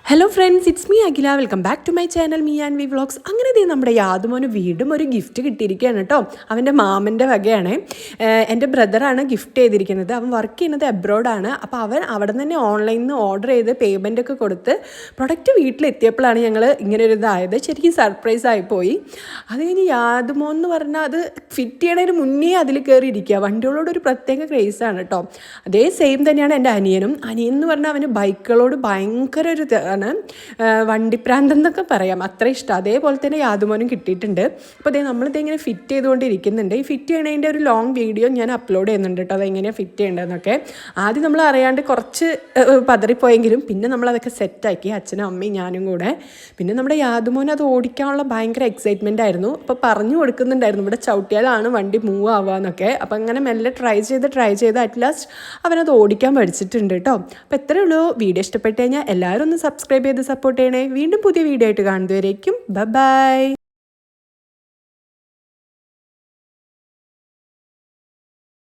Hello friends, it's me Akhila. Welcome back to my channel me and we vlogs. അങ്ങനെ നമ്മുടെ യാദുമോന് വീണ്ടും ഒരു gift കിട്ടിയിരിക്കുകയാണ് കേട്ടോ. അവൻ്റെ മാമൻ്റെ വകയാണ്. എൻ്റെ ബ്രദറാണ് ഗിഫ്റ്റ് ചെയ്തിരിക്കുന്നത്. അവൻ വർക്ക് ചെയ്യുന്നത് എബ്രോഡാണ്. അപ്പോൾ അവൻ അവിടെ നിന്ന് തന്നെ ഓൺലൈനിൽ നിന്ന് ഓർഡർ ചെയ്ത് പേയ്മെൻ്റ് ഒക്കെ കൊടുത്ത് പ്രൊഡക്റ്റ് വീട്ടിലെത്തിയപ്പോഴാണ് ഞങ്ങൾ ഇങ്ങനെ ഒരു ഇതായത്. ശരിക്കും സർപ്രൈസ് ആയിപ്പോയി. അത് കഴിഞ്ഞ് യാദുമോൻ എന്ന് പറഞ്ഞാൽ അത് ഫിറ്റ് ചെയ്യണതിന് മുന്നേ അതിൽ കയറിയിരിക്കുക. വണ്ടികളോടൊരു പ്രത്യേക ക്രേസാണ് കേട്ടോ. അതേ സെയിം തന്നെയാണ് എൻ്റെ അനിയനും. അനിയൻ എന്ന് പറഞ്ഞാൽ അവന് ബൈക്കുകളോട് ഭയങ്കര ഒരു വണ്ടിപ്രാന്തെന്നൊക്കെ പറയാം, അത്ര ഇഷ്ടം. അതേപോലെ തന്നെ യാദുമോനും കിട്ടിയിട്ടുണ്ട്. അപ്പോൾ നമ്മളിത് ഇങ്ങനെ ഫിറ്റ് ചെയ്തുകൊണ്ടിരിക്കുന്നുണ്ട്. ഈ ഫിറ്റ് ചെയ്യണതിൻ്റെ ഒരു ലോങ് വീഡിയോ ഞാൻ അപ്ലോഡ് ചെയ്യുന്നുണ്ട് കേട്ടോ, അതെങ്ങനെയാണ് ഫിറ്റ് ചെയ്യേണ്ടതെന്നൊക്കെ. ആദ്യം നമ്മൾ അറിയാണ്ട് കുറച്ച് പതറിപ്പോയെങ്കിലും പിന്നെ നമ്മളതൊക്കെ സെറ്റാക്കി, അച്ഛനും അമ്മയും ഞാനും കൂടെ. പിന്നെ നമ്മുടെ യാദുമോൻ അത് ഓടിക്കാനുള്ള ഭയങ്കര എക്സൈറ്റ്മെൻ്റ് ആയിരുന്നു. അപ്പോൾ പറഞ്ഞു കൊടുക്കുന്നുണ്ടായിരുന്നു ഇവിടെ ചവിട്ടിയാലാണ് വണ്ടി മൂവ് ആവുക എന്നൊക്കെ. അപ്പോൾ അങ്ങനെ മെല്ലെ ട്രൈ ചെയ്ത് അറ്റ് ലാസ്റ്റ് അവനത് ഓടിക്കാൻ പഠിച്ചിട്ടുണ്ട് കേട്ടോ. അപ്പോൾ എത്രയേ ഉള്ളൂ. വീഡിയോ ഇഷ്ടപ്പെട്ട് കഴിഞ്ഞാൽ എല്ലാവരും ഒന്ന് സബ്സ്ക്രൈബ് ചെയ്ത് സപ്പോർട്ട് ചെയ്യണേ. വീണ്ടും പുതിയ വീഡിയോ ആയിട്ട് കാണുന്നതുവരേക്കും ബൈ.